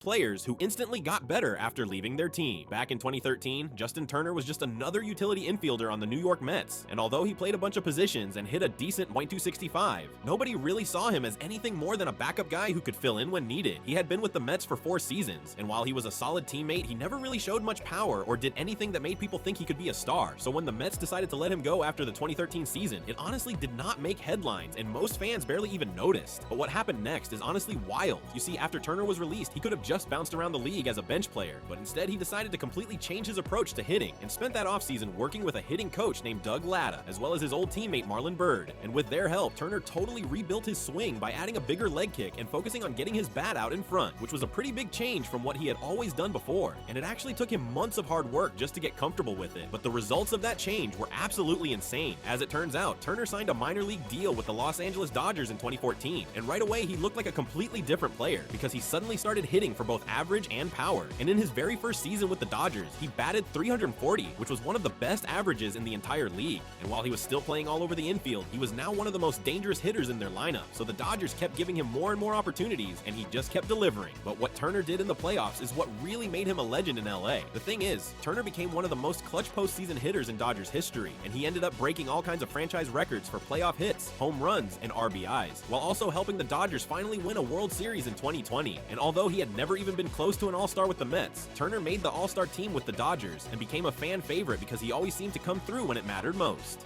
players who instantly got better after leaving their team. Back in 2013, Justin Turner was just another utility infielder on the New York Mets, and although he played a bunch of positions and hit a decent .265, nobody really saw him as anything more than a backup guy who could fill in when needed. He had been with the Mets for 4 seasons, and while he was a solid teammate, he never really showed much power or did anything that made people think he could be a star. So when the Mets decided to let him go after the 2013 season, it honestly did not make headlines, and most fans barely even noticed. But what happened next is honestly wild. You see, after Turner was released, he could have just bounced around the league as a bench player, but instead he decided to completely change his approach to hitting and spent that offseason working with a hitting coach named Doug Latta, as well as his old teammate Marlon Byrd. And with their help, Turner totally rebuilt his swing by adding a bigger leg kick and focusing on getting his bat out in front, which was a pretty big change from what he had always done before. And it actually took him months of hard work just to get comfortable with it, but the results of that change were absolutely insane. As it turns out, Turner signed a minor league deal with the Los Angeles Dodgers in 2014, and right away he looked like a completely different player because he suddenly started hitting for both average and power. And in his very first season with the Dodgers, he batted .340, which was one of the best averages in the entire league. And while he was still playing all over the infield, he was now one of the most dangerous hitters in their lineup. So the Dodgers kept giving him more and more opportunities, and he just kept delivering. But what Turner did in the playoffs is what really made him a legend in LA. The thing is, Turner became one of the most clutch postseason hitters in Dodgers history, and he ended up breaking all kinds of franchise records for playoff hits, home runs, and RBIs, while also helping the Dodgers finally win a World Series in 2020. And although he had never even been close to an All-Star with the Mets, Turner made the All-Star team with the Dodgers and became a fan favorite because he always seemed to come through when it mattered most.